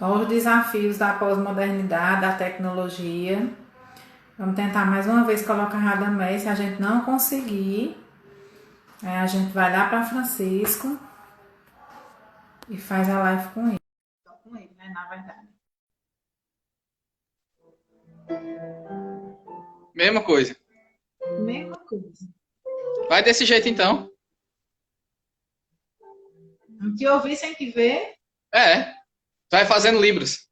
Os desafios da pós-modernidade, da tecnologia. Vamos tentar mais uma vez colocar Radamés. Se a gente não conseguir, aí a gente vai lá para Francisco e faz a live com ele. Só com ele, né? Na verdade. Mesma coisa. Mesma coisa. Vai desse jeito então. Não te ouvir sem te ver. É, vai fazendo libras.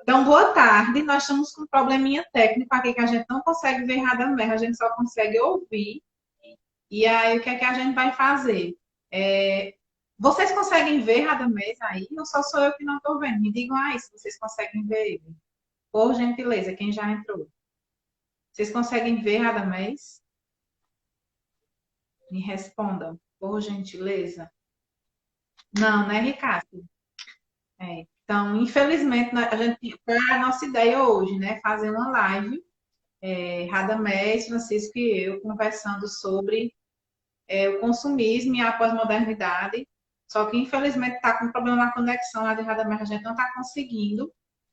Então, boa tarde. Nós estamos com um probleminha técnico aqui que a gente não consegue ver Radamés, a gente só consegue ouvir. E aí, o que é que a gente vai fazer? Vocês conseguem ver Radamés aí ou só sou eu que não estou vendo? Me digam aí se vocês conseguem ver ele. Por gentileza, quem já entrou. Vocês conseguem ver Radamés? Me respondam, por gentileza. Não, né, Ricardo? Então, infelizmente, foi a nossa ideia hoje, né? Fazer uma live, Radamés, Francisco e eu, conversando sobre o consumismo e a pós-modernidade. Só que, infelizmente, está com problema na conexão lá de Radamés, a gente não está conseguindo.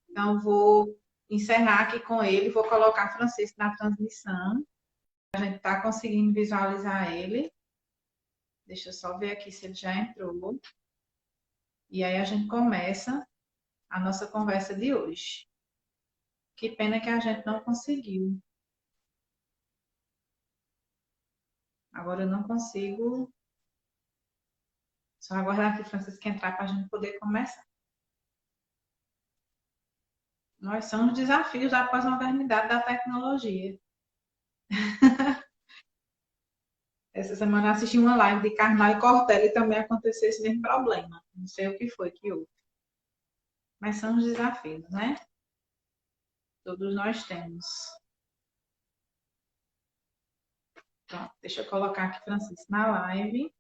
Então, vou encerrar aqui com ele, vou colocar Francisco na transmissão. A gente está conseguindo visualizar ele. Deixa eu só ver aqui se ele já entrou. E aí a gente começa a nossa conversa de hoje. Que pena que a gente não conseguiu. Agora eu não consigo. Só aguardar aqui o Francisco entrar para a gente poder começar. Nós somos desafios da pós-modernidade da tecnologia. Essa semana eu assisti uma live de Karnal e Cortella e também aconteceu esse mesmo problema. Não sei o que foi que houve. Mas são os desafios, né? Todos nós temos. Pronto, deixa eu colocar aqui Francisco na live.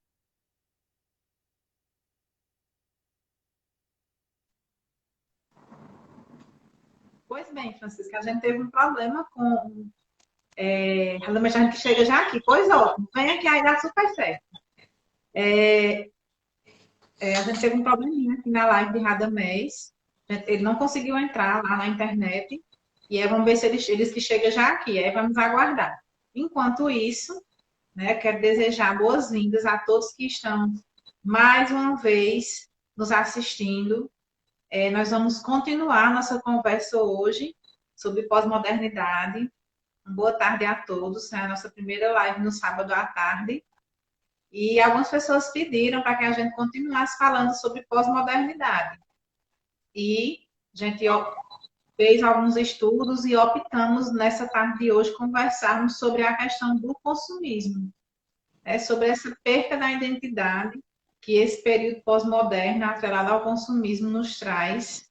Pois bem, Francisco, a gente teve um problema com a mensagem que chega já aqui. Pois ótimo, vem aqui aí dá super certo. A gente teve um probleminha aqui na live de Radamés. Ele não conseguiu entrar lá na internet. E aí vamos ver se eles que chega já aqui. Aí vamos aguardar. Enquanto isso, né, quero desejar boas-vindas a todos que estão mais uma vez nos assistindo. Nós vamos continuar nossa conversa hoje sobre pós-modernidade. Boa tarde a todos. É a nossa primeira live no sábado à tarde. E algumas pessoas pediram para que a gente continuasse falando sobre pós-modernidade. E a gente fez alguns estudos e optamos nessa tarde de hoje conversarmos sobre a questão do consumismo, sobre essa perca da identidade que esse período pós-moderno, atrelado ao consumismo, nos traz.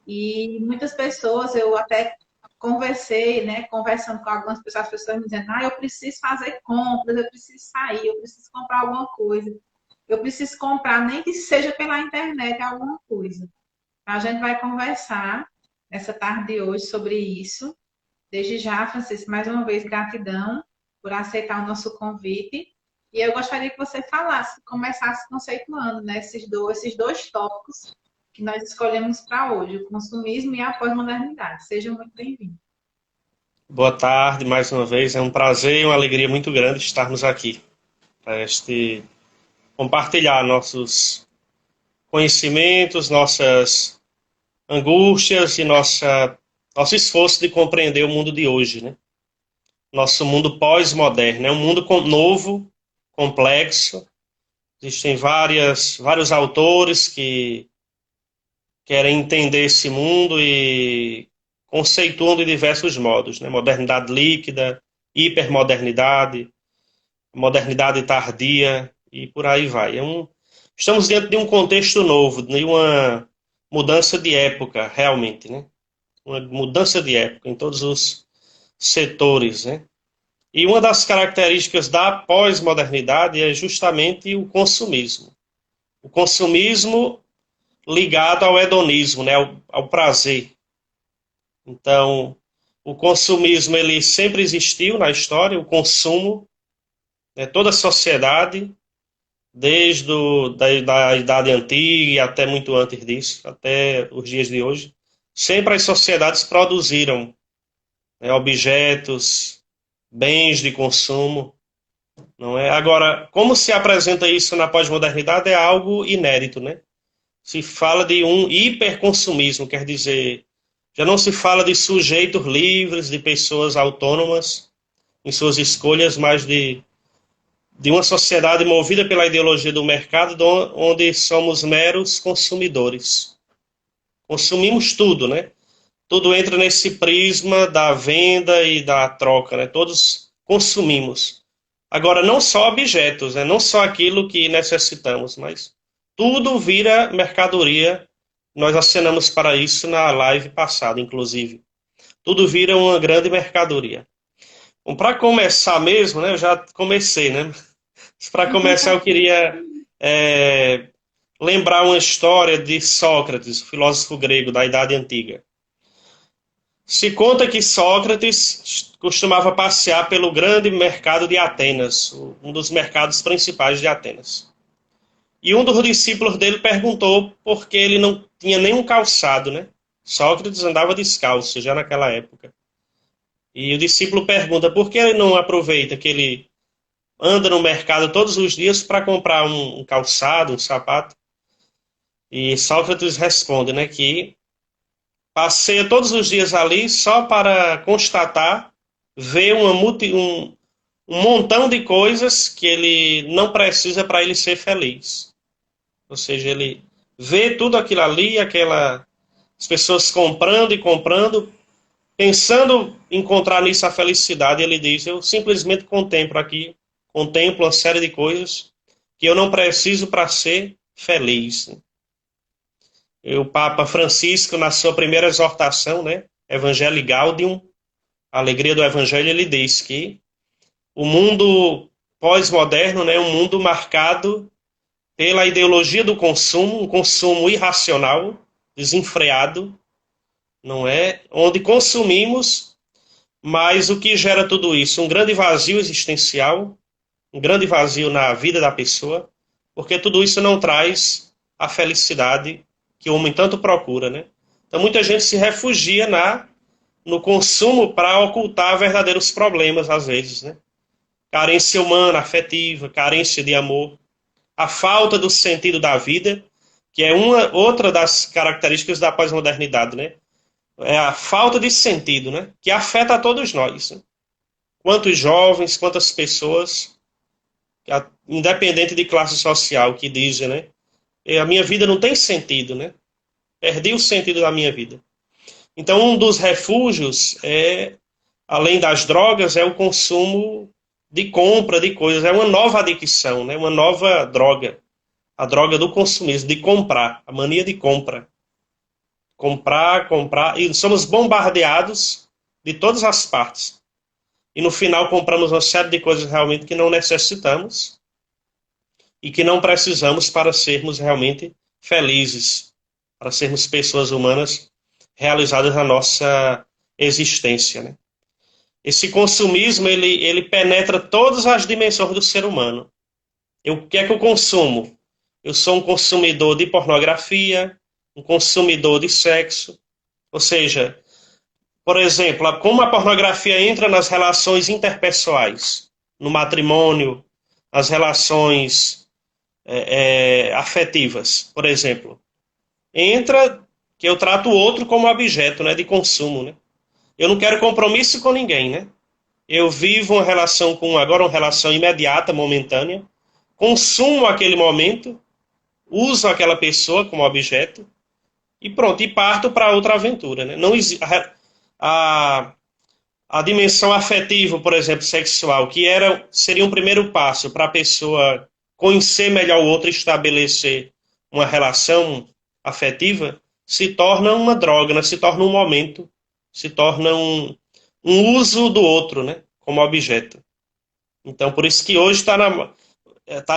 E muitas pessoas, eu até conversei, né, conversando com algumas pessoas, as pessoas me dizendo, eu preciso fazer compras, eu preciso sair, eu preciso comprar alguma coisa, eu preciso comprar, nem que seja pela internet, alguma coisa. A gente vai conversar nessa tarde de hoje sobre isso. Desde já, Francisco, mais uma vez, gratidão por aceitar o nosso convite. E eu gostaria que você falasse, começasse conceituando, né, esses dois tópicos que nós escolhemos para hoje, o consumismo e a pós-modernidade. Seja muito bem-vindo. Boa tarde, mais uma vez. É um prazer e uma alegria muito grande estarmos aqui para compartilhar nossos conhecimentos, nossas angústias e nosso esforço de compreender o mundo de hoje, né? Nosso mundo pós-moderno. É um mundo novo, complexo. Existem vários autores que querem entender esse mundo e conceituam de diversos modos, né? Modernidade líquida, hipermodernidade, modernidade tardia e por aí vai. Estamos diante de um contexto novo, de uma mudança de época, realmente, né? Uma mudança de época em todos os setores, né? E uma das características da pós-modernidade é justamente o consumismo. O consumismo ligado ao hedonismo, né? Ao prazer. Então, o consumismo ele sempre existiu na história, o consumo, né? Toda a sociedade da Idade Antiga e até muito antes disso, até os dias de hoje, sempre as sociedades produziram, né, objetos, bens de consumo, não é? Agora, como se apresenta isso na pós-modernidade é algo inédito, né? Se fala de um hiperconsumismo, quer dizer, já não se fala de sujeitos livres, de pessoas autônomas em suas escolhas, mas de uma sociedade movida pela ideologia do mercado, onde somos meros consumidores. Consumimos tudo, né? Tudo entra nesse prisma da venda e da troca, né? Todos consumimos. Agora, não só objetos, né? Não só aquilo que necessitamos, mas tudo vira mercadoria. Nós acenamos para isso na live passada, inclusive. Tudo vira uma grande mercadoria. Bom, para começar mesmo, né? Eu já comecei, né? Para começar, eu queria lembrar uma história de Sócrates, filósofo grego da Idade Antiga. Se conta que Sócrates costumava passear pelo grande mercado de Atenas, um dos mercados principais de Atenas. E um dos discípulos dele perguntou por que ele não tinha nenhum calçado, né? Sócrates andava descalço já naquela época. E o discípulo pergunta por que ele não aproveita que ele anda no mercado todos os dias para comprar um calçado, um sapato. E Sócrates responde, né, que passeia todos os dias ali só para constatar, ver um montão de coisas que ele não precisa para ele ser feliz. Ou seja, ele vê tudo aquilo ali, as pessoas comprando e comprando, pensando em encontrar nisso a felicidade. Ele diz, eu simplesmente contemplo uma série de coisas que eu não preciso para ser feliz. E o Papa Francisco, na sua primeira exortação, né, Evangelii Gaudium, a alegria do Evangelho, ele diz que o mundo pós-moderno, né, é um mundo marcado pela ideologia do consumo, um consumo irracional, desenfreado, não é? Onde consumimos, mas o que gera tudo isso? Um grande vazio existencial, um grande vazio na vida da pessoa, porque tudo isso não traz a felicidade que o homem tanto procura, né? Então muita gente se refugia no consumo para ocultar verdadeiros problemas, às vezes, né? Carência humana, afetiva, carência de amor, a falta do sentido da vida, que é outra das características da pós-modernidade, né? É a falta de sentido, né? Que afeta a todos nós, né? Quantos jovens, quantas pessoas, independente de classe social, que dizem, né? A minha vida não tem sentido, né? Perdi o sentido da minha vida. Então, um dos refúgios, além das drogas, é o consumo de compra de coisas. É uma nova adicção, né? Uma nova droga. A droga do consumismo, de comprar. A mania de compra. Comprar, comprar. E somos bombardeados de todas as partes. E no final compramos uma série de coisas realmente que não necessitamos e que não precisamos para sermos realmente felizes, para sermos pessoas humanas realizadas na nossa existência, né? Esse consumismo, ele penetra todas as dimensões do ser humano. O que é que eu consumo? Eu sou um consumidor de pornografia, um consumidor de sexo. Ou seja, por exemplo, como a pornografia entra nas relações interpessoais, no matrimônio, nas relações afetivas, por exemplo. Entra que eu trato o outro como objeto, né, de consumo, né? Eu não quero compromisso com ninguém, né? Eu vivo uma relação agora uma relação imediata, momentânea, consumo aquele momento, uso aquela pessoa como objeto e pronto, e parto para outra aventura, né? Não a dimensão afetiva, por exemplo, sexual, que seria um primeiro passo para a pessoa conhecer melhor o outro e estabelecer uma relação afetiva, se torna uma droga, né? Se torna um momento, se torna um uso do outro, né? Como objeto. Então, por isso que hoje está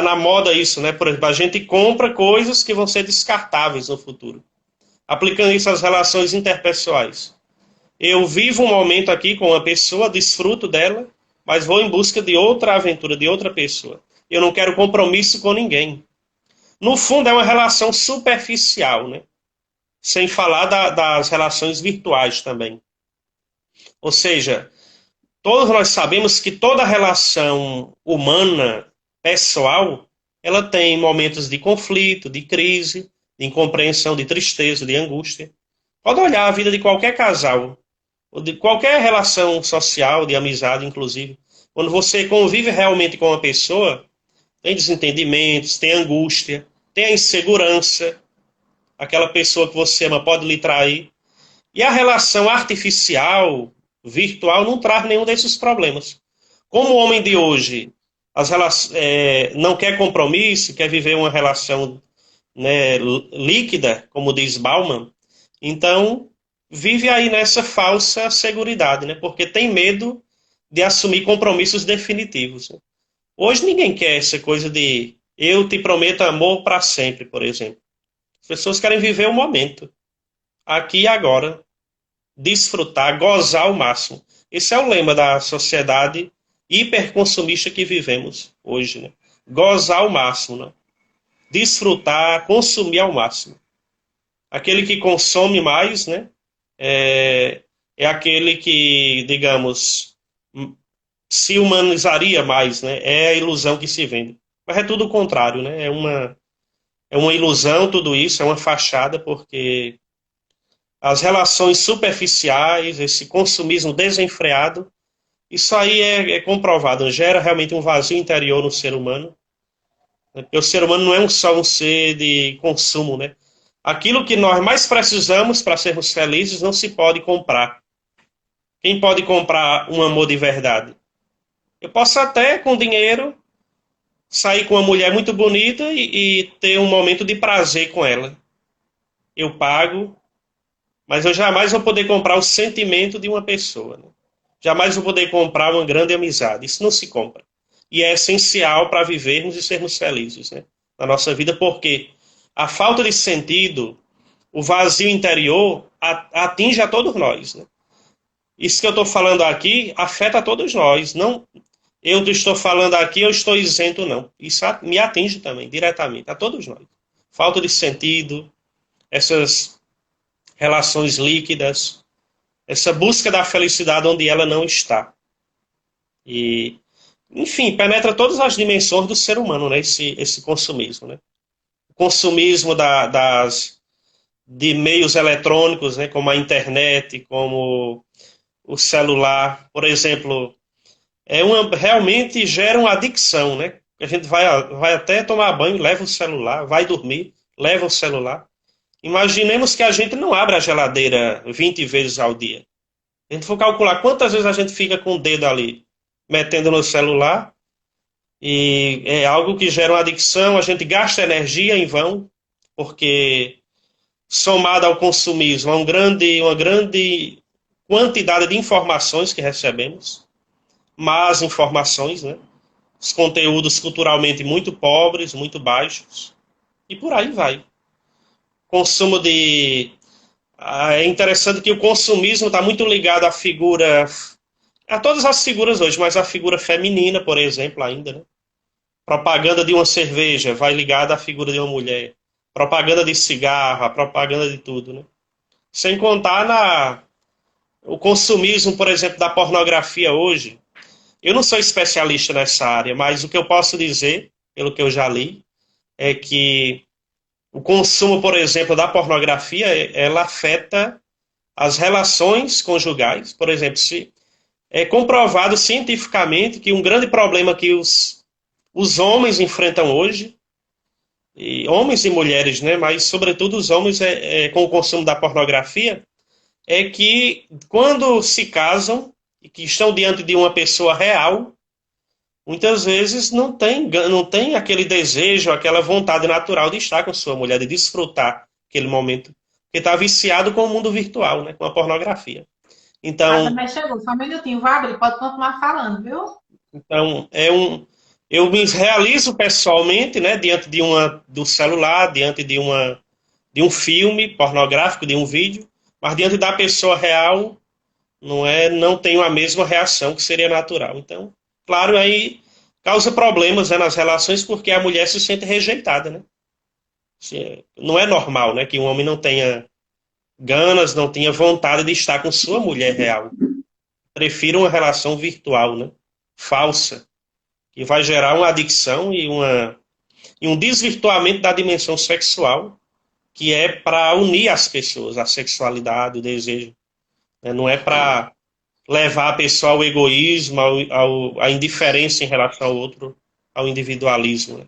na moda isso, né? Por exemplo, a gente compra coisas que vão ser descartáveis no futuro. Aplicando isso às relações interpessoais. Eu vivo um momento aqui com uma pessoa, desfruto dela, mas vou em busca de outra aventura, de outra pessoa. eu não quero compromisso com ninguém. No fundo, é uma relação superficial, né? Sem falar das relações virtuais também. Ou seja, todos nós sabemos que toda relação humana, pessoal, ela tem momentos de conflito, de crise, de incompreensão, de tristeza, de angústia. Pode olhar a vida de qualquer casal, ou de qualquer relação social, de amizade, inclusive. Quando você convive realmente com uma pessoa, tem desentendimentos, tem angústia, tem a insegurança, aquela pessoa que você ama pode lhe trair. E a relação artificial, virtual, não traz nenhum desses problemas. Como o homem de hoje não quer compromisso, quer viver uma relação, né, líquida, como diz Bauman, então vive aí nessa falsa seguridade, né, porque tem medo de assumir compromissos definitivos. Né? Hoje ninguém quer essa coisa de eu te prometo amor para sempre, por exemplo. As pessoas querem viver o momento, aqui e agora, desfrutar, gozar ao máximo. Esse é o lema da sociedade hiperconsumista que vivemos hoje, né? Gozar ao máximo, né? Desfrutar, consumir ao máximo. Aquele que consome mais, né? É aquele que, digamos, se humanizaria mais, né? É a ilusão que se vende. Mas é tudo o contrário, né? É uma ilusão tudo isso, é uma fachada, porque as relações superficiais, esse consumismo desenfreado, isso aí é comprovado, gera realmente um vazio interior no ser humano. Porque o ser humano não é só um ser de consumo, né? Aquilo que nós mais precisamos para sermos felizes não se pode comprar. Quem pode comprar um amor de verdade? Eu posso até, com dinheiro, sair com uma mulher muito bonita e ter um momento de prazer com ela. Eu pago, mas eu jamais vou poder comprar o sentimento de uma pessoa. Né? Jamais vou poder comprar uma grande amizade. Isso não se compra. E é essencial para vivermos e sermos felizes, né? Na nossa vida, porque a falta de sentido, o vazio interior, atinge a todos nós. Né? Isso que eu estou falando aqui afeta a todos nós. Não, eu estou falando aqui, eu estou isento, não. Isso me atinge também, diretamente, a todos nós. Falta de sentido, essas relações líquidas, essa busca da felicidade onde ela não está. E, enfim, penetra todas as dimensões do ser humano, né? Esse consumismo, né? O consumismo de meios eletrônicos, né? Como a internet, como o celular, por exemplo, realmente gera uma adicção, né? A gente vai até tomar banho, leva o celular, vai dormir, leva o celular. Imaginemos que a gente não abre a geladeira 20 vezes ao dia. A gente for calcular quantas vezes a gente fica com o dedo ali, metendo no celular, e é algo que gera uma adicção, a gente gasta energia em vão, porque somado ao consumismo, uma grande quantidade de informações que recebemos, más informações, né? Os conteúdos culturalmente muito pobres, muito baixos, e por aí vai. Consumo de... É interessante que o consumismo está muito ligado à figura... A todas as figuras hoje, mas a figura feminina, por exemplo, ainda, né? Propaganda de uma cerveja vai ligada à figura de uma mulher. Propaganda de cigarro, a propaganda de tudo, né? Sem contar o consumismo, por exemplo, da pornografia hoje. Eu não sou especialista nessa área, mas o que eu posso dizer, pelo que eu já li, é que o consumo, por exemplo, da pornografia, ela afeta as relações conjugais. Por exemplo, é comprovado cientificamente que um grande problema que os homens enfrentam hoje, e homens e mulheres, né, mas sobretudo os homens com o consumo da pornografia, é que quando se casam e que estão diante de uma pessoa real, muitas vezes não tem aquele desejo, aquela vontade natural de estar com sua mulher, de desfrutar aquele momento, porque está viciado com o mundo virtual, né, com a pornografia. Então, mas chegou, só um minutinho, vai abrir, pode continuar falando, viu? Então, eu me realizo pessoalmente, né, diante do celular, diante de um filme pornográfico, de um vídeo, mas diante da pessoa real, não tenho a mesma reação que seria natural. Então, claro, aí causa problemas, né, nas relações porque a mulher se sente rejeitada, né? Não é normal, né, que um homem não tenha ganas, não tenha vontade de estar com sua mulher real. Prefira uma relação virtual, né? Falsa, que vai gerar uma adicção e um desvirtuamento da dimensão sexual, que é para unir as pessoas, a sexualidade, o desejo. Né? Não é para levar a pessoa ao egoísmo, à indiferença em relação ao outro, ao individualismo. Né?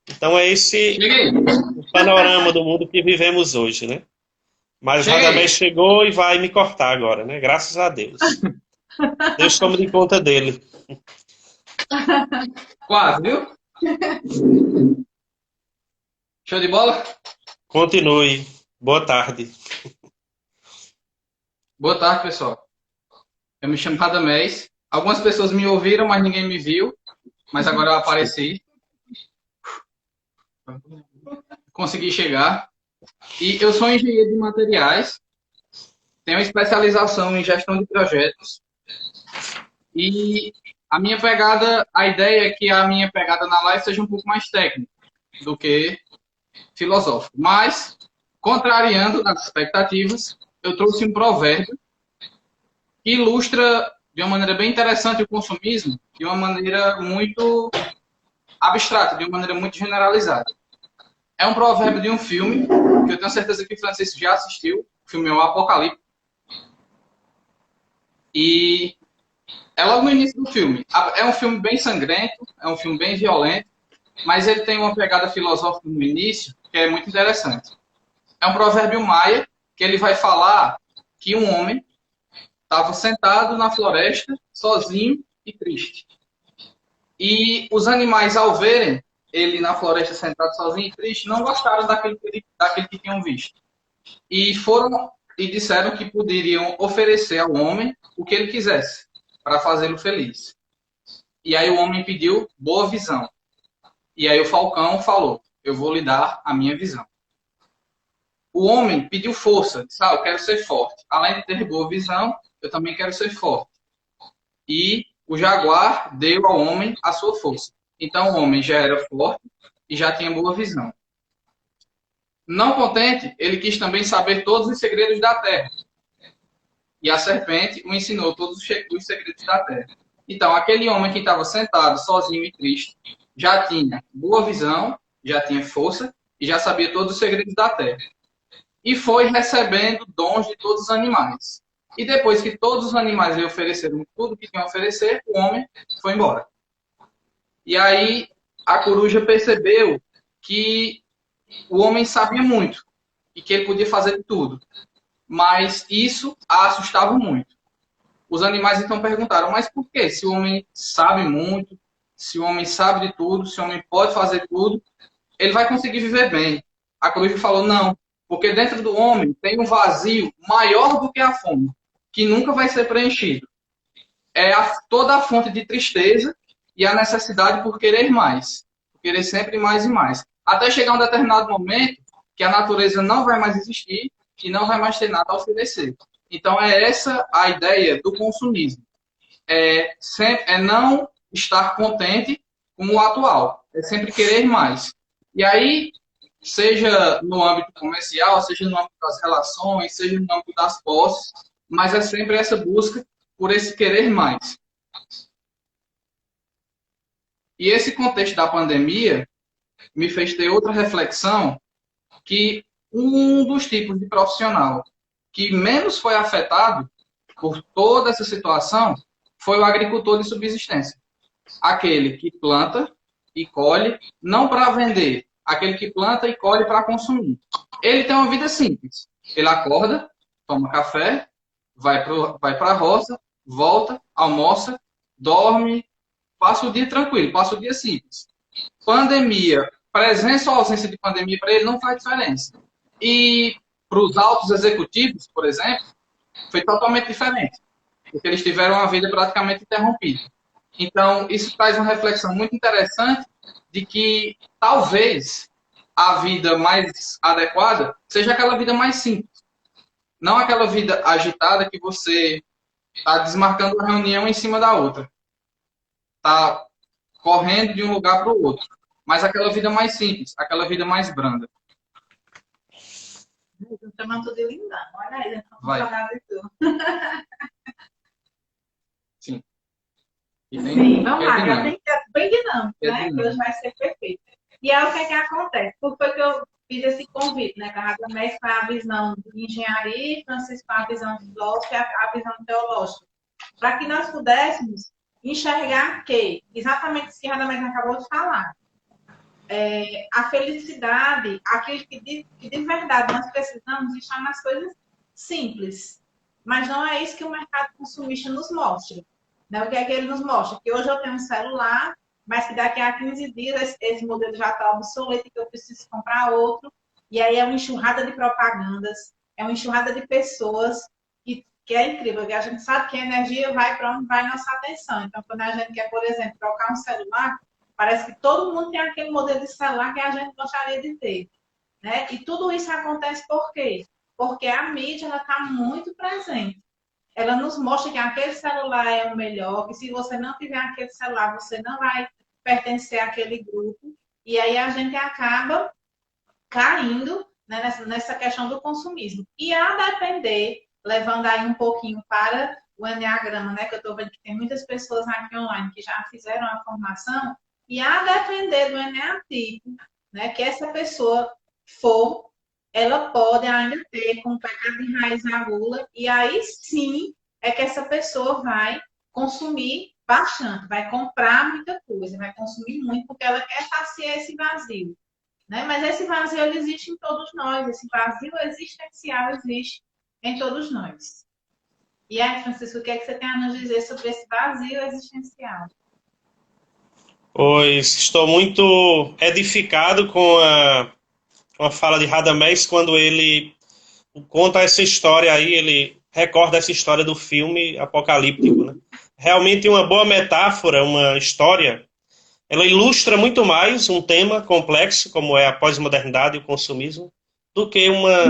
Então é esse Cheguei. o panorama do mundo que vivemos hoje, né? Mas Cheguei. Radamés chegou e vai me cortar agora, né? Graças a Deus. Deus tome de conta dele. Quase, viu? Show de bola? Continue. Boa tarde. Boa tarde, pessoal. Eu me chamo Radamés. Algumas pessoas me ouviram, mas ninguém me viu. Mas agora eu apareci. Consegui chegar. E eu sou engenheiro de materiais. Tenho especialização em gestão de projetos. E a minha pegada, a ideia é que a minha pegada na live seja um pouco mais técnica do que filosófica. Mas, contrariando as expectativas, eu trouxe um provérbio que ilustra de uma maneira bem interessante o consumismo, de uma maneira muito abstrata, de uma maneira muito generalizada. É um provérbio de um filme, que eu tenho certeza que o Francisco já assistiu. O filme é o Apocalipse. E é logo no início do filme. É um filme bem sangrento, é um filme bem violento, mas ele tem uma pegada filosófica no início que é muito interessante. É um provérbio maia que ele vai falar que um homem estava sentado na floresta, sozinho e triste. E os animais, ao verem ele na floresta sentado sozinho e triste, não gostaram daquele que tinham visto. E foram e disseram que poderiam oferecer ao homem o que ele quisesse, para fazê-lo feliz. E aí o homem pediu boa visão. E aí o falcão falou, eu vou lhe dar a minha visão. O homem pediu força, disse, eu quero ser forte. Além de ter boa visão, eu também quero ser forte. E o jaguar deu ao homem a sua força. Então o homem já era forte e já tinha boa visão. Não contente, ele quis também saber todos os segredos da terra. E a serpente o ensinou todos os segredos da terra. Então, aquele homem que estava sentado, sozinho e triste, já tinha boa visão, já tinha força e já sabia todos os segredos da terra. E foi recebendo dons de todos os animais. E depois que todos os animais lhe ofereceram tudo que tinham a oferecer, o homem foi embora. E aí a coruja percebeu que o homem sabia muito e que ele podia fazer tudo. Mas isso a assustava muito. Os animais então perguntaram, mas por quê? Se o homem sabe muito, se o homem sabe de tudo, se o homem pode fazer tudo, ele vai conseguir viver bem. A coruja falou, não, porque dentro do homem tem um vazio maior do que a fome, que nunca vai ser preenchido. É toda a fonte de tristeza e a necessidade por querer mais, por querer sempre mais e mais. Até chegar um determinado momento que a natureza não vai mais existir e não vai mais ter nada a oferecer. Então, é essa a ideia do consumismo. É não estar contente com o atual. É sempre querer mais. E aí, seja no âmbito comercial, seja no âmbito das relações, seja no âmbito das posses, mas é sempre essa busca por esse querer mais. E esse contexto da pandemia me fez ter outra reflexão, que um dos tipos de profissional que menos foi afetado por toda essa situação foi o agricultor de subsistência. Aquele que planta e colhe, não para vender, aquele que planta e colhe para consumir. Ele tem uma vida simples. Ele acorda, toma café, vai para a roça, volta, almoça, dorme, passa o dia tranquilo, passa o dia simples. Pandemia, presença ou ausência de pandemia para ele não faz diferença. E para os altos executivos, por exemplo, foi totalmente diferente, porque eles tiveram uma vida praticamente interrompida. Então, isso traz uma reflexão muito interessante de que talvez a vida mais adequada seja aquela vida mais simples. Não aquela vida agitada que você está desmarcando uma reunião em cima da outra. Está correndo de um lugar para o outro. Mas aquela vida mais simples, aquela vida mais branda. Estou chamando de lindão. Olha aí, Vai. de tudo. Sim. Sim, vamos lá, já tem que ser bem dinâmico, né? Que hoje vai ser perfeito. E aí o que é que acontece? Por que eu fiz esse convite, né? Que a Radamés com a visão de engenharia e Francisco com a visão filosófica e a visão teológica. Para que nós pudéssemos enxergar que, exatamente isso que a Radamés acabou de falar, a felicidade, aquilo que de verdade nós precisamos estar nas coisas simples. Mas não é isso que o mercado consumista nos mostra. Né? O que é que ele nos mostra? Que hoje eu tenho um celular, mas que daqui a 15 dias esse modelo já está obsoleto e que eu preciso comprar outro. E aí é uma enxurrada de propagandas, é uma enxurrada de pessoas que é incrível. Que a gente sabe que a energia vai para onde vai nossa atenção. Então, quando a gente quer, por exemplo, trocar um celular, parece que todo mundo tem aquele modelo de celular que a gente gostaria de ter. Né? E tudo isso acontece por quê? Porque a mídia está muito presente. Ela nos mostra que aquele celular é o melhor, que se você não tiver aquele celular, você não vai pertencer àquele grupo. E aí a gente acaba caindo, né, nessa questão do consumismo. E a depender, levando aí um pouquinho para o Enneagrama, né, que eu estou vendo que tem muitas pessoas aqui online que já fizeram a formação, e a depender do Enneatipo, né, que essa pessoa for, ela pode ainda ter com o pecado de raiz a gula, e aí sim é que essa pessoa vai consumir bastante, vai comprar muita coisa, vai consumir muito, porque ela quer saciar esse vazio. Né? Mas esse vazio ele existe em todos nós, esse vazio existencial existe em todos nós. E aí, Francisco, o que é que você tem a nos dizer sobre esse vazio existencial? Pois estou muito edificado com a fala de Radamés quando ele conta essa história aí, ele recorda essa história do filme apocalíptico, né? Realmente uma boa metáfora, uma história, ela ilustra muito mais um tema complexo, como é a pós-modernidade e o consumismo, do que uma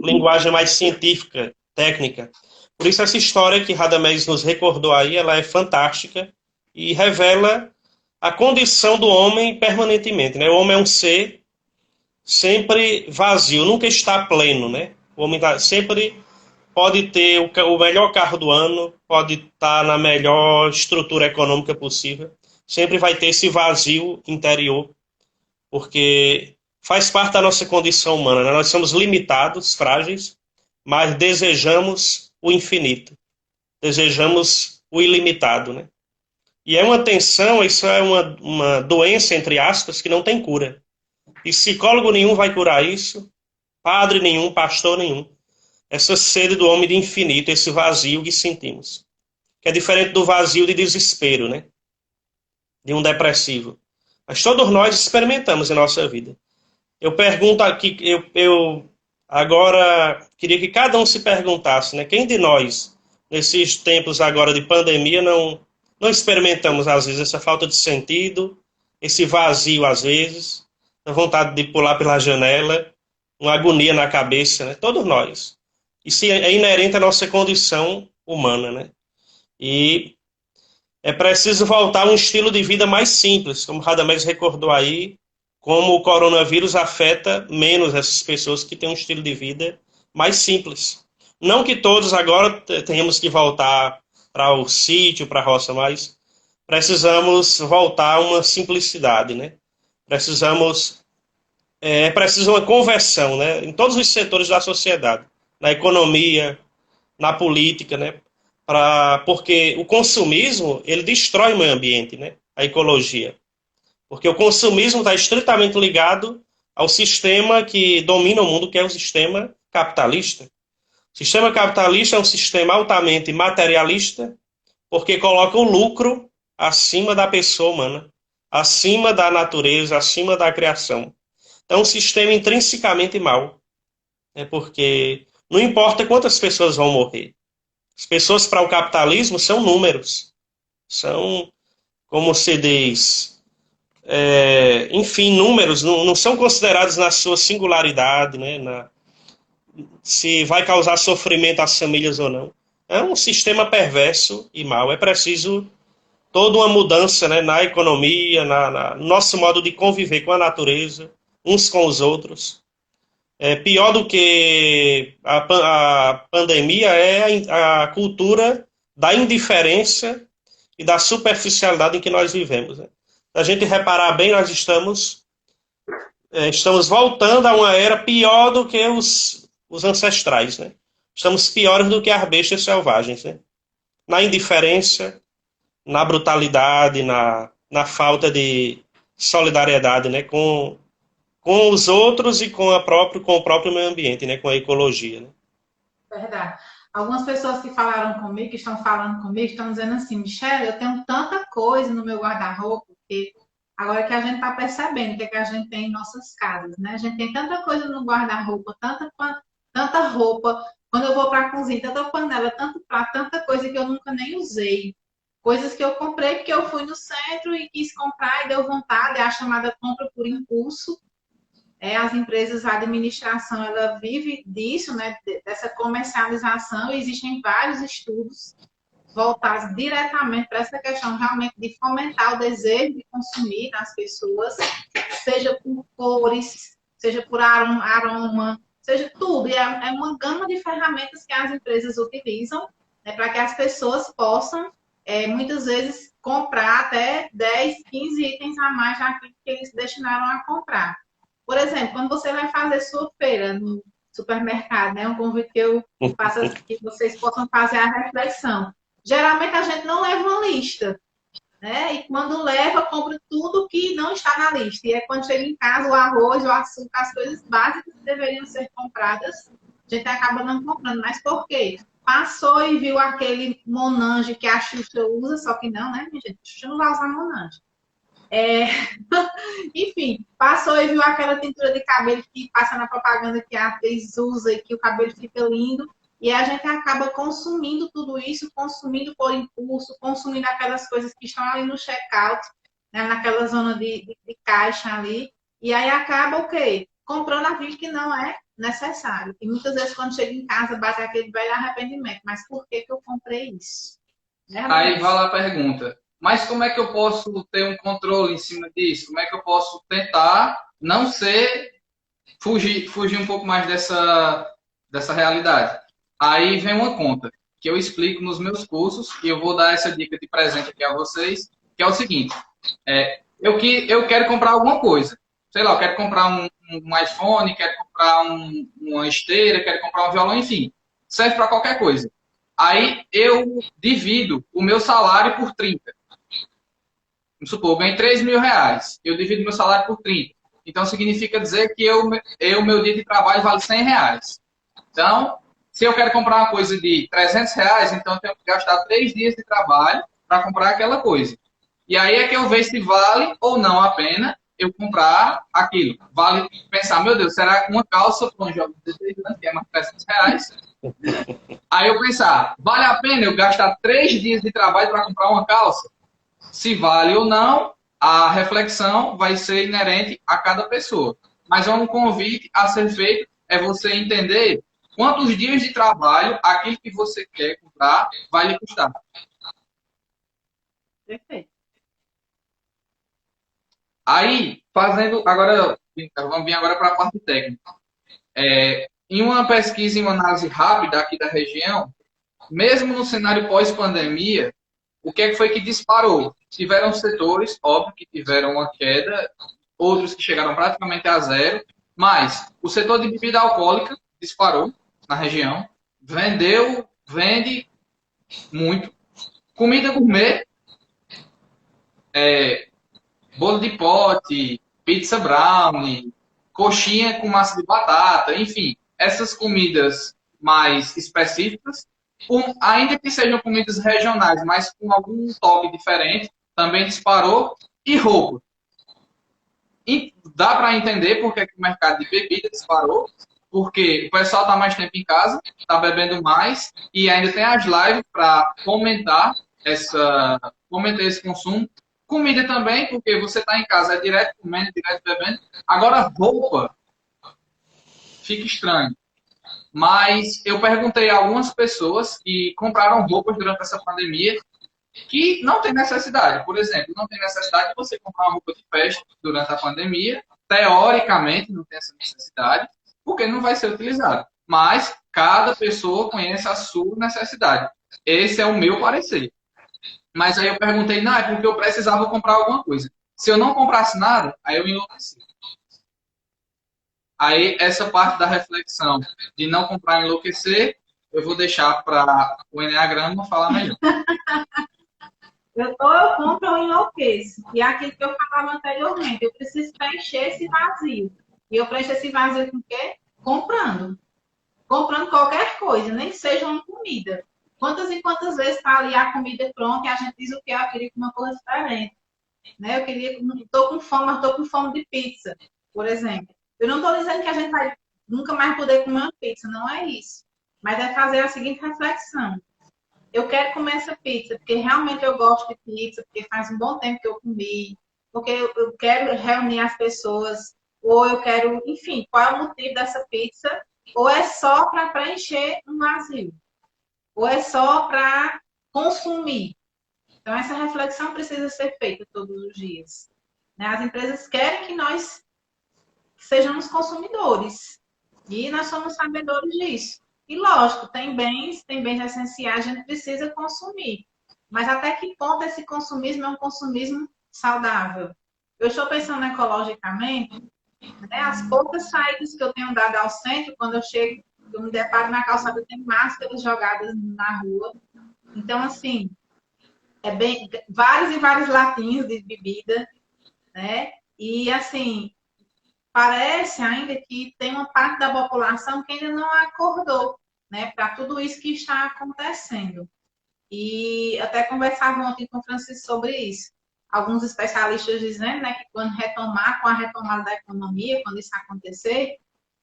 linguagem mais científica, técnica. Por isso essa história que Radamés nos recordou aí, ela é fantástica e revela a condição do homem permanentemente, né? O homem é um ser sempre vazio, nunca está pleno, né? O homem sempre pode ter o melhor carro do ano, pode estar na melhor estrutura econômica possível, sempre vai ter esse vazio interior, porque faz parte da nossa condição humana, né? Nós somos limitados, frágeis, mas desejamos o infinito, desejamos o ilimitado, né? E é uma tensão, isso é uma doença, entre aspas, que não tem cura. E psicólogo nenhum vai curar isso, padre nenhum, pastor nenhum. Essa sede do homem de infinito, esse vazio que sentimos. Que é diferente do vazio de desespero, né? De um depressivo. Mas todos nós experimentamos em nossa vida. Eu pergunto aqui, eu agora queria que cada um se perguntasse, né? Quem de nós, nesses tempos agora de pandemia, não experimentamos, às vezes, essa falta de sentido, esse vazio, às vezes, a vontade de pular pela janela, uma agonia na cabeça, né? Todos nós. Isso é inerente à nossa condição humana, né? E é preciso voltar a um estilo de vida mais simples, como Radamés recordou aí, como o coronavírus afeta menos essas pessoas que têm um estilo de vida mais simples. Não que todos agora tenhamos que voltar para o sítio, para a roça, mas precisamos voltar a uma simplicidade, né? Precisa uma conversão, né? Em todos os setores da sociedade, na economia, na política, né? Porque o consumismo, ele destrói o meio ambiente, né? A ecologia. Porque o consumismo está estritamente ligado ao sistema que domina o mundo, que é o sistema capitalista. O sistema capitalista é um sistema altamente materialista, porque coloca o lucro acima da pessoa humana, acima da natureza, acima da criação. Então, é um sistema intrinsecamente mau. Porque não importa quantas pessoas vão morrer. As pessoas para o capitalismo são números. São, como se diz, enfim, números, não são considerados na sua singularidade, né? Se vai causar sofrimento às famílias ou não. É um sistema perverso e mau. É preciso toda uma mudança, né, na economia, no nosso modo de conviver com a natureza, uns com os outros. Pior do que a pandemia é a cultura da indiferença e da superficialidade em que nós vivemos. Né? Se a gente reparar bem, nós estamos voltando a uma era pior do que os ancestrais. Né? Estamos piores do que as bestas selvagens. Né? Na indiferença, na brutalidade, na falta de solidariedade, né? Com os outros e com o próprio meio ambiente, né? Com a ecologia. Né? Verdade. Algumas pessoas que falaram comigo, que estão falando comigo, estão dizendo assim, Michelle, eu tenho tanta coisa no meu guarda-roupa, que agora que a gente está percebendo o que, é que a gente tem em nossas casas, né? A gente tem tanta coisa no guarda-roupa, tanta roupa, quando eu vou para a cozinha, tanta panela, tanto prato, tanta coisa que eu nunca nem usei. Coisas que eu comprei porque eu fui no centro e quis comprar e deu vontade, é a chamada compra por impulso. As empresas, a administração, ela vive disso, né, dessa comercialização, e existem vários estudos voltados diretamente para essa questão realmente de fomentar o desejo de consumir nas pessoas, seja por cores, seja por aroma, seja tudo. E é uma gama de ferramentas que as empresas utilizam, né, para que as pessoas possam, muitas vezes, comprar até 10, 15 itens a mais daquilo que eles destinaram a comprar. Por exemplo, quando você vai fazer sua feira no supermercado, né? Um convite que eu faço que vocês possam fazer a reflexão. Geralmente a gente não leva uma lista, né? E quando leva, compra tudo que não está na lista. E é quando chega em casa, o arroz, o açúcar, as coisas básicas que deveriam ser compradas, a gente acaba não comprando. Mas por quê? Passou e viu aquele Monange que a Xuxa usa, só que não, né, minha gente? A Xuxa não vai usar Monange. Enfim, passou e viu aquela tintura de cabelo que passa na propaganda que a atriz usa e que o cabelo fica lindo. E a gente acaba consumindo tudo isso, consumindo por impulso, consumindo aquelas coisas que estão ali no check-out, né, naquela zona de caixa ali. E aí acaba o quê? Comprando aquilo que não é necessário. E muitas vezes quando chega em casa bate aquele velho arrependimento. Mas por que eu comprei isso? Aí vai lá a pergunta. Mas como é que eu posso ter um controle em cima disso? Como é que eu posso tentar não fugir um pouco mais dessa realidade? Aí vem uma conta que eu explico nos meus cursos e eu vou dar essa dica de presente aqui a vocês, que é o seguinte. Eu quero comprar alguma coisa. Sei lá, eu quero comprar um iPhone, quero comprar uma esteira, quero comprar um violão, enfim. Serve para qualquer coisa. Aí eu divido o meu salário por 30. Vamos supor, eu ganhei 3 mil reais. Eu divido meu salário por 30. Então, significa dizer que meu dia de trabalho vale 100 reais. Então, se eu quero comprar uma coisa de 300 reais, então eu tenho que gastar 3 dias de trabalho para comprar aquela coisa. E aí é que eu vejo se vale ou não a pena eu comprar aquilo. Vale pensar, meu Deus, será que uma calça para um jovem de 16 anos que é mais 300 reais? Aí eu pensar, vale a pena eu gastar 3 dias de trabalho para comprar uma calça? Se vale ou não, a reflexão vai ser inerente a cada pessoa. Mas um convite a ser feito é você entender quantos dias de trabalho aquilo que você quer comprar vai lhe custar. Perfeito. Aí, vamos vir agora para a parte técnica. Em uma pesquisa, em uma análise rápida aqui da região, mesmo no cenário pós-pandemia, o que é que foi que disparou? Tiveram setores, óbvio, que tiveram uma queda, outros que chegaram praticamente a zero, mas o setor de bebida alcoólica disparou na região, vende muito. Comida gourmet, bolo de pote, pizza brownie, coxinha com massa de batata, enfim, essas comidas mais específicas, ainda que sejam comidas regionais, mas com algum toque diferente, também disparou. E roupa. E dá para entender porque o mercado de bebida disparou, porque o pessoal está mais tempo em casa, está bebendo mais, e ainda tem as lives para fomentar esse consumo. Comida também, porque você está em casa, é direto comendo, direto bebendo. Agora, roupa, fica estranho. Mas eu perguntei a algumas pessoas que compraram roupas durante essa pandemia que não tem necessidade. Por exemplo, não tem necessidade de você comprar uma roupa de festa durante a pandemia. Teoricamente, não tem essa necessidade, porque não vai ser utilizado. Mas cada pessoa conhece a sua necessidade. Esse é o meu parecer. Mas aí eu perguntei, não, é porque eu precisava comprar alguma coisa. Se eu não comprasse nada, aí eu enlouqueci. Aí essa parte da reflexão de não comprar e enlouquecer, eu vou deixar para o Enneagrama falar melhor. Eu compro ou enlouqueço. E é aquilo que eu falava anteriormente, eu preciso preencher esse vazio. E eu preencho esse vazio com o quê? Comprando. Comprando qualquer coisa, nem que seja uma comida. Quantas e quantas vezes está ali a comida pronta e a gente diz o que eu queria comer uma coisa diferente. Né? Eu queria, estou com fome, mas estou com fome de pizza, por exemplo. Eu não estou dizendo que a gente vai nunca mais poder comer uma pizza, não é isso. Mas é fazer a seguinte reflexão. Eu quero comer essa pizza, porque realmente eu gosto de pizza, porque faz um bom tempo que eu comi, porque eu quero reunir as pessoas, ou eu quero, enfim, qual é o motivo dessa pizza, ou é só para preencher um vazio, ou é só para consumir. Então, essa reflexão precisa ser feita todos os dias. As empresas querem que nós sejamos consumidores, e nós somos sabedores disso. E lógico, tem bens essenciais, a gente precisa consumir. Mas até que ponto esse consumismo é um consumismo saudável? Eu estou pensando ecologicamente, né? As poucas saídas que eu tenho dado ao centro, quando eu chego, eu me deparo na calçada, eu tenho máscaras jogadas na rua. Então, assim, vários e vários latinhos de bebida, né? E, assim, parece ainda que tem uma parte da população que ainda não acordou, né, para tudo isso que está acontecendo. E até conversava ontem com o Francisco sobre isso. Alguns especialistas dizendo, né, que quando retomar, com a retomada da economia, quando isso acontecer,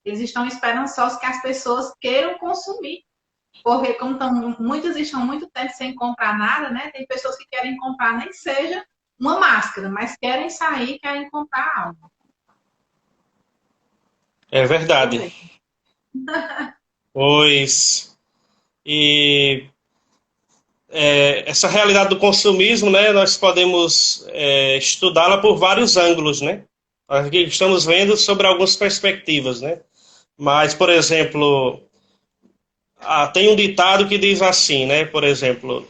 eles estão esperançosos que as pessoas queiram consumir. Porque como muitos estão muito tempo sem comprar nada, né, tem pessoas que querem comprar nem seja uma máscara, mas querem sair, querem comprar algo. É verdade. Pois, essa realidade do consumismo, né, nós podemos estudá-la por vários ângulos, né? Aqui estamos vendo sobre algumas perspectivas, né? Mas, por exemplo, tem um ditado que diz assim, né? Por exemplo,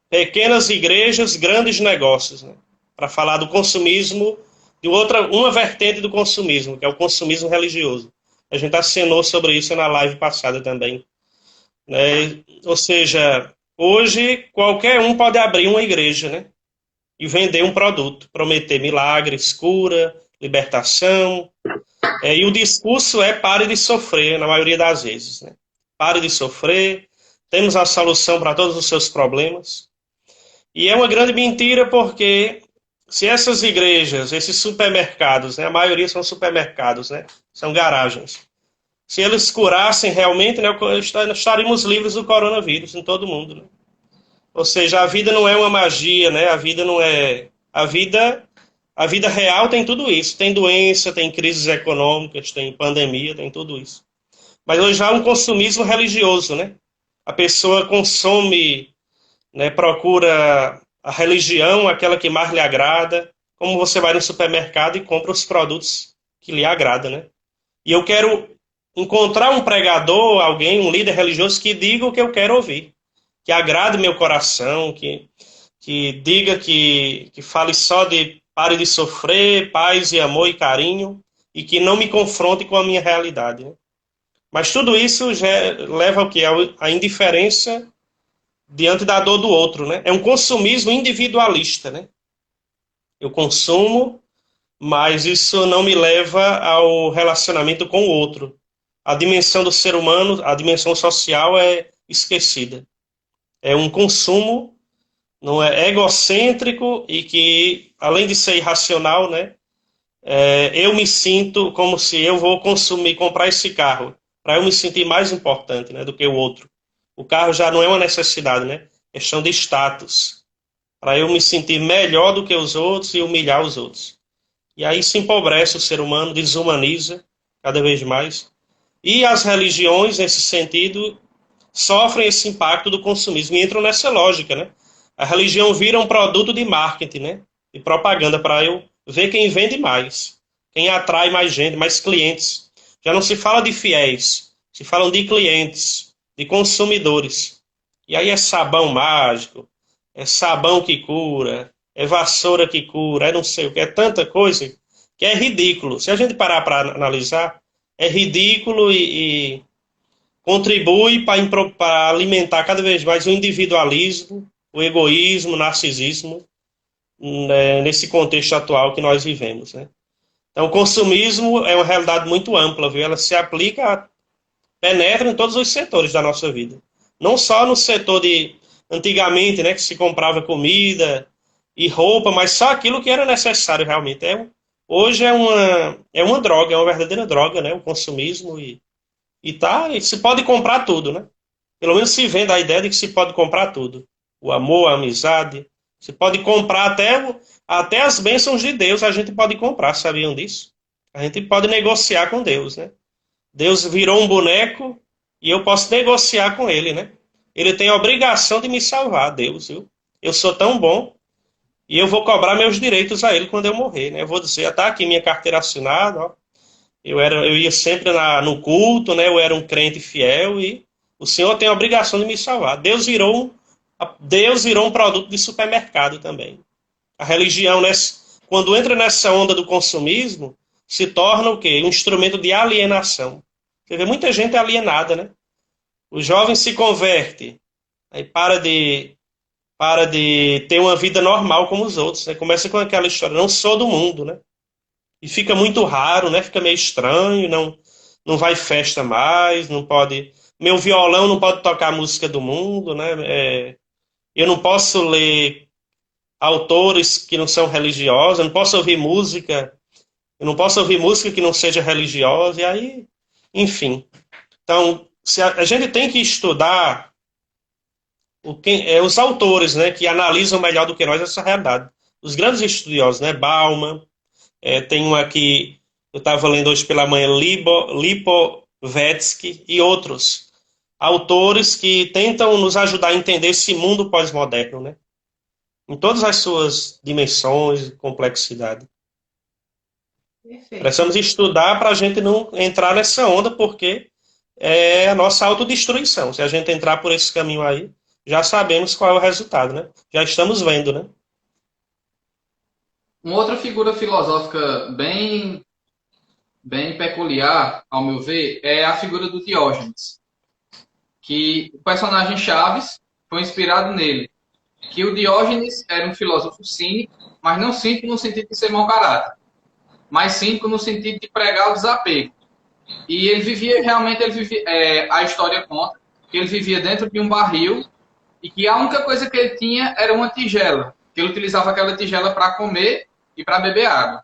pequenas igrejas, grandes negócios, né? Para falar do consumismo, de uma vertente do consumismo, que é o consumismo religioso. A gente assinou sobre isso na live passada também. Né? Ou seja, hoje qualquer um pode abrir uma igreja, né? E vender um produto, prometer milagres, cura, libertação. E o discurso é pare de sofrer, na maioria das vezes. Né? Pare de sofrer, temos a solução para todos os seus problemas. E é uma grande mentira porque se essas igrejas, esses supermercados, né, a maioria são supermercados, né, são garagens, se eles curassem realmente, né, estaríamos livres do coronavírus em todo mundo. Né? Ou seja, a vida não é uma magia, né? A vida não é... A vida real tem tudo isso. Tem doença, tem crises econômicas, tem pandemia, tem tudo isso. Mas hoje há um consumismo religioso, né? A pessoa consome, né, procura a religião, aquela que mais lhe agrada, como você vai no supermercado e compra os produtos que lhe agradam, né? E eu quero encontrar um pregador, alguém, um líder religioso que diga o que eu quero ouvir, que agrade meu coração, que diga, que fale só de pare de sofrer, paz e amor e carinho, e que não me confronte com a minha realidade. Né? Mas tudo isso já leva ao quê? A indiferença diante da dor do outro. Né? É um consumismo individualista. Né? Eu consumo, mas isso não me leva ao relacionamento com o outro. A dimensão do ser humano, a dimensão social é esquecida. É um consumo, não é egocêntrico e que, além de ser irracional, né, eu me sinto como se eu vou comprar esse carro, para eu me sentir mais importante, né, do que o outro. O carro já não é uma necessidade, né? É questão de status. Para eu me sentir melhor do que os outros e humilhar os outros. E aí se empobrece o ser humano, desumaniza cada vez mais. E as religiões, nesse sentido, sofrem esse impacto do consumismo e entram nessa lógica, né? A religião vira um produto de marketing, né? De propaganda para eu ver quem vende mais, quem atrai mais gente, mais clientes. Já não se fala de fiéis, se falam de clientes, de consumidores. E aí é sabão mágico, é sabão que cura, é vassoura que cura, é não sei o que, é tanta coisa que é ridículo. Se a gente parar para analisar, é ridículo e contribui para alimentar cada vez mais o individualismo, o egoísmo, o narcisismo, né, nesse contexto atual que nós vivemos, né? Então, o consumismo é uma realidade muito ampla, viu? Ela se aplica, penetra em todos os setores da nossa vida. Não só no setor de, antigamente, né, que se comprava comida e roupa, mas só aquilo que era necessário realmente. Hoje é uma droga, é uma verdadeira droga, né? O consumismo e se pode comprar tudo, né? Pelo menos se vende a ideia de que se pode comprar tudo. O amor, a amizade. Se pode comprar até as bênçãos de Deus, a gente pode comprar, sabiam disso? A gente pode negociar com Deus, né? Deus virou um boneco e eu posso negociar com ele, né? Ele tem a obrigação de me salvar, Deus, viu? Eu sou tão bom e eu vou cobrar meus direitos a ele quando eu morrer, né? Eu vou dizer, tá aqui minha carteira assinada, ó. Eu ia sempre no culto, né? Eu era um crente fiel e o Senhor tem a obrigação de me salvar. Deus virou um produto de supermercado também. A religião, quando entra nessa onda do consumismo, se torna o quê? Um instrumento de alienação. Você vê muita gente alienada, né? O jovem se converte, aí para de ter uma vida normal como os outros, né? Começa com aquela história, não sou do mundo, né? E fica muito raro, né? Fica meio estranho, não vai festa mais, não pode. Meu violão não pode tocar a música do mundo, né? Eu não posso ler autores que não são religiosos, eu não posso ouvir música que não seja religiosa, e aí, enfim. Então, a gente tem que estudar os autores, né? Que analisam melhor do que nós essa realidade. Os grandes estudiosos, né? Bauman. Tem um aqui, eu estava lendo hoje pela manhã, Lipovetsky e outros autores que tentam nos ajudar a entender esse mundo pós-moderno, né? Em todas as suas dimensões e complexidade. Perfeito. Precisamos estudar para a gente não entrar nessa onda, porque é a nossa autodestruição. Se a gente entrar por esse caminho aí, já sabemos qual é o resultado, né? Já estamos vendo, né? Uma outra figura filosófica bem peculiar, ao meu ver, é a figura do Diógenes, que o personagem Chaves foi inspirado nele. Que o Diógenes era um filósofo cínico, mas não cínico no sentido de ser mau caráter, mas cínico no sentido de pregar o desapego. E ele vivia, a história conta, que ele vivia dentro de um barril e que a única coisa que ele tinha era uma tigela, que ele utilizava aquela tigela para comer e para beber água.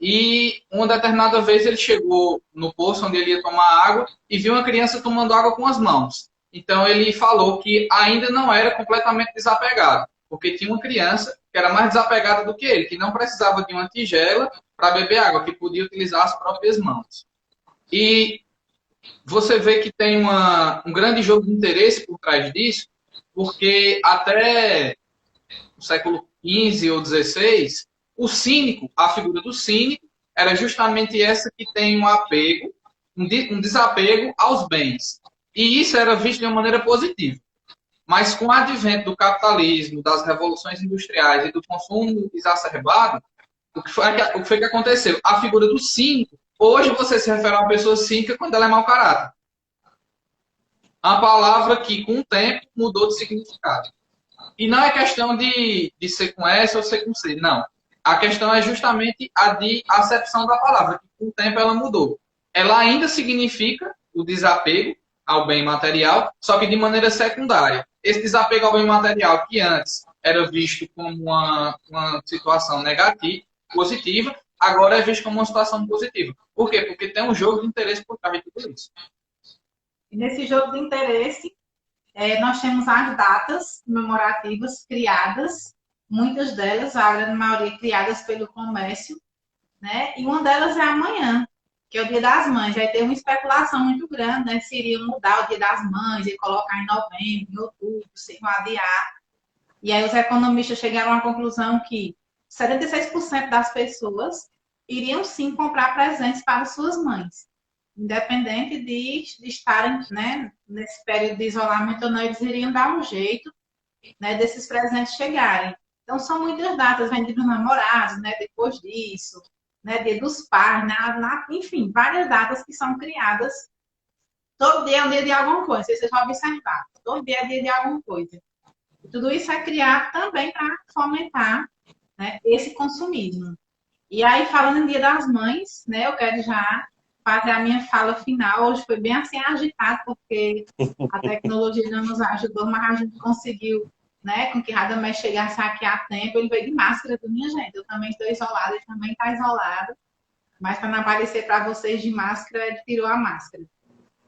E uma determinada vez ele chegou no poço onde ele ia tomar água e viu uma criança tomando água com as mãos. Então ele falou que ainda não era completamente desapegado, porque tinha uma criança que era mais desapegada do que ele, que não precisava de uma tigela para beber água, que podia utilizar as próprias mãos. E você vê que tem um grande jogo de interesse por trás disso, porque até o século XV ou XVI, o cínico, a figura do cínico, era justamente essa que tem um apego, um desapego aos bens. E isso era visto de uma maneira positiva. Mas com o advento do capitalismo, das revoluções industriais e do consumo exacerbado, o que foi que aconteceu? A figura do cínico, hoje você se refere a uma pessoa cínica quando ela é mau caráter. A palavra que, com o tempo, mudou de significado. E não é questão de ser com S ou ser com C, não. A questão é justamente a de acepção da palavra, que com o tempo ela mudou. Ela ainda significa o desapego ao bem material, só que de maneira secundária. Esse desapego ao bem material, que antes era visto como uma situação negativa, positiva, agora é visto como uma situação positiva. Por quê? Porque tem um jogo de interesse por trás de tudo isso. E nesse jogo de interesse, nós temos as datas comemorativas criadas, muitas delas, a grande maioria criadas pelo comércio, né? E uma delas é amanhã, que é o Dia das Mães. Aí tem uma especulação muito grande, né? Se iriam mudar o Dia das Mães e colocar em novembro, em outubro, se iam adiar. E aí os economistas chegaram à conclusão que 76% das pessoas iriam sim comprar presentes para suas mães, independente de estarem, né, nesse período de isolamento ou não, eles iriam dar um jeito, né, desses presentes chegarem. Então, são muitas datas, vem dia dos namorados, né, depois disso, né, dia dos pais, enfim, várias datas que são criadas. Todo dia é um dia de alguma coisa, se vocês vão observar. Todo dia é dia de alguma coisa. E tudo isso é criado também para fomentar, né, esse consumismo. E aí, falando em Dia das Mães, né, eu quero já fazer a minha fala final. Hoje foi bem assim agitado, porque a tecnologia não nos ajudou, mas a gente conseguiu, né, com que Radamés chegasse aqui a tempo. Ele veio de máscara, minha gente. Eu também estou isolada, ele também está isolado. Mas para não aparecer para vocês de máscara, ele tirou a máscara.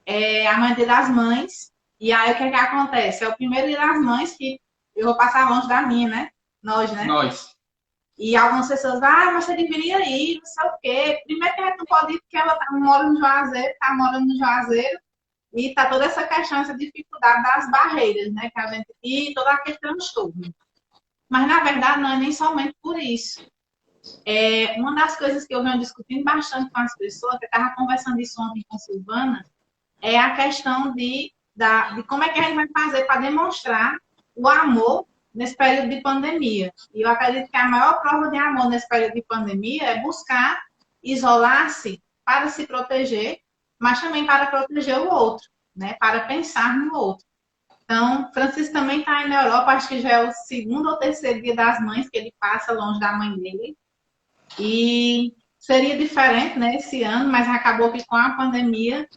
É amanhã é Dia das Mães. E aí, o que é que acontece? É o primeiro Dia das Mães que eu vou passar longe da minha, né? Nós, né? Nós. E algumas pessoas, mas você deveria ir, não sei o quê. Primeiro que a gente não pode ir porque ela mora no Juazeiro, tá morando no Juazeiro, e tá toda essa questão, essa dificuldade das barreiras, né? Que a gente e toda a questão do transtorno. Mas, na verdade, não é nem somente por isso. Uma das coisas que eu venho discutindo bastante com as pessoas, que eu estava conversando isso ontem com a Silvana, é a questão de como é que a gente vai fazer para demonstrar o amor nesse período de pandemia. E eu acredito que a maior prova de amor nesse período de pandemia é buscar isolar-se para se proteger, mas também para proteger o outro, né? Para pensar no outro. Então, Francisco também está aí na Europa, acho que já é o segundo ou terceiro Dia das Mães que ele passa longe da mãe dele. E seria diferente, né, esse ano, mas acabou que com a pandemia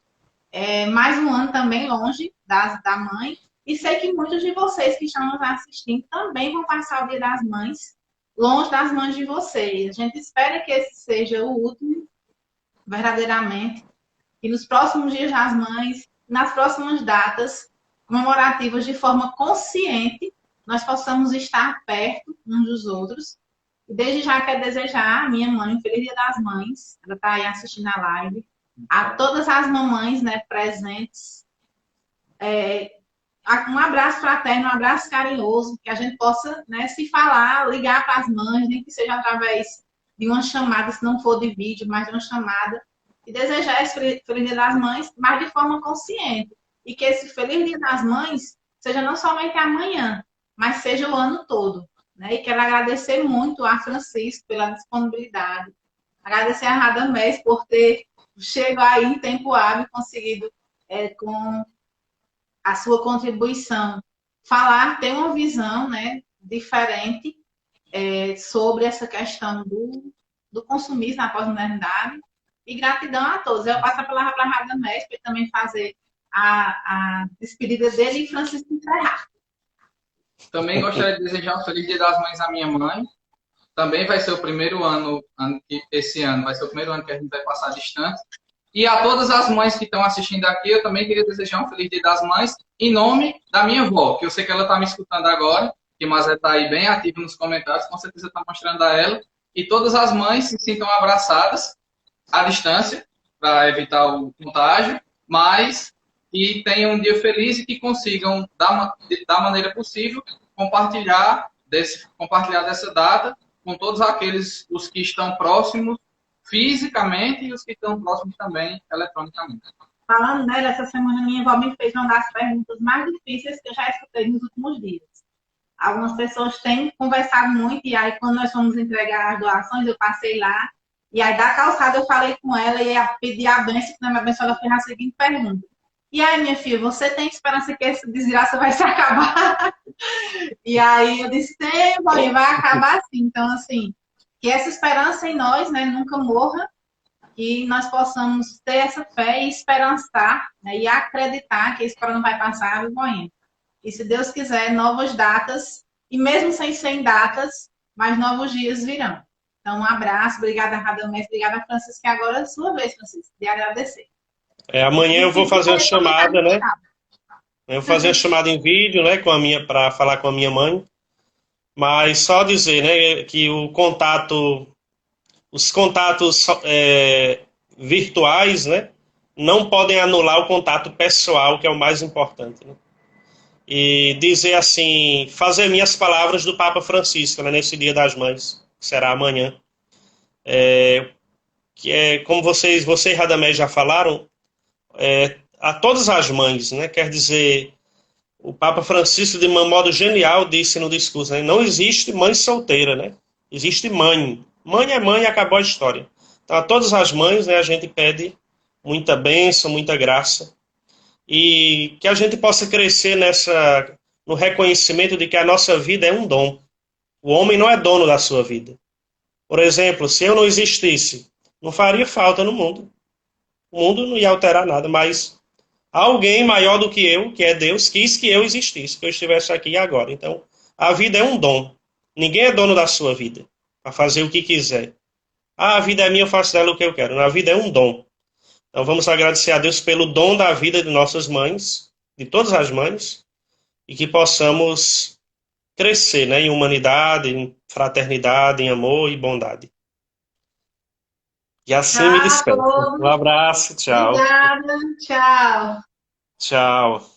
mais um ano também longe da mãe. E sei que muitos de vocês que estão nos assistindo também vão passar o Dia das Mães longe das mães de vocês. A gente espera que esse seja o último, verdadeiramente. E nos próximos Dias das Mães, nas próximas datas comemorativas, de forma consciente, nós possamos estar perto uns dos outros. E desde já quero desejar à minha mãe um Feliz Dia das Mães. Ela está aí assistindo a live. A todas as mamães, né, presentes, um abraço fraterno, um abraço carinhoso, que a gente possa, né, se falar, ligar para as mães, nem que seja através de uma chamada, se não for de vídeo, mas de uma chamada, e desejar esse Feliz Dia das Mães, mas de forma consciente. E que esse Feliz Dia das Mães seja não somente amanhã, mas seja o ano todo. Né? E quero agradecer muito a Francisco pela disponibilidade, agradecer a Radamés por ter chego aí em tempo hábil, conseguido, com a sua contribuição, falar, ter uma visão, né, diferente sobre essa questão do consumismo na pós-modernidade. E gratidão a todos. Eu passo a palavra para a Radamés, para também fazer a despedida dele e Francisco encerrar. Também gostaria de desejar um feliz Dia das Mães à minha mãe. Também vai ser o primeiro ano, esse ano, vai ser o primeiro ano que a gente vai passar distante. E a todas as mães que estão assistindo aqui, eu também queria desejar um feliz Dia das Mães em nome da minha avó, que eu sei que ela está me escutando agora, que Mazé está aí bem ativa nos comentários, com certeza está mostrando a ela. E todas as mães se sintam abraçadas à distância, para evitar o contágio, mas que tenham um dia feliz e que consigam, da maneira possível, compartilhar dessa data com todos aqueles os que estão próximos fisicamente e os que estão próximos também eletronicamente. Falando nela, essa semana minha avó me fez uma das perguntas mais difíceis que eu já escutei nos últimos dias. Algumas pessoas têm conversado muito e aí quando nós fomos entregar as doações, eu passei lá e aí da calçada eu falei com ela e ia pedir a bênção, que na minha bênção ela fez a seguinte pergunta. E aí, minha filha, você tem esperança que essa desgraça vai se acabar? E aí eu disse, tem, vai acabar assim. Então, assim, que essa esperança em nós, né, nunca morra, que nós possamos ter essa fé e esperançar, né, e acreditar que esse não vai passar, morrendo. E se Deus quiser, novas datas, e mesmo sem 100 datas, mais novos dias virão. Então, um abraço, obrigada, Radamés, obrigada, Francisco, que agora é a sua vez, Francisco, de agradecer. Amanhã eu vou fazer uma chamada, né? Eu vou fazer uma chamada em vídeo, né, para falar com a minha mãe. Mas só dizer, né, que os contatos virtuais, né, não podem anular o contato pessoal, que é o mais importante. Né? e dizer assim, fazer minhas palavras do Papa Francisco, né, nesse Dia das Mães, que será amanhã. Que é, como você e Radamés já falaram, a todas as mães, né? Quer dizer, o Papa Francisco, de um modo genial, disse no discurso, né, não existe mãe solteira, né? Existe mãe. Mãe é mãe e acabou a história. Então, a todas as mães, né, a gente pede muita bênção, muita graça, e que a gente possa crescer no reconhecimento de que a nossa vida é um dom. O homem não é dono da sua vida. Por exemplo, se eu não existisse, não faria falta no mundo. O mundo não ia alterar nada, mas alguém maior do que eu, que é Deus, quis que eu existisse, que eu estivesse aqui agora. Então, a vida é um dom. Ninguém é dono da sua vida, para fazer o que quiser. Ah, a vida é minha, eu faço dela o que eu quero. A vida é um dom. Então, vamos agradecer a Deus pelo dom da vida de nossas mães, de todas as mães, e que possamos crescer, né, em humanidade, em fraternidade, em amor e bondade. E assim me Tchau, despeço. Um todos. abraço, tchau. Obrigada. Tchau. Tchau.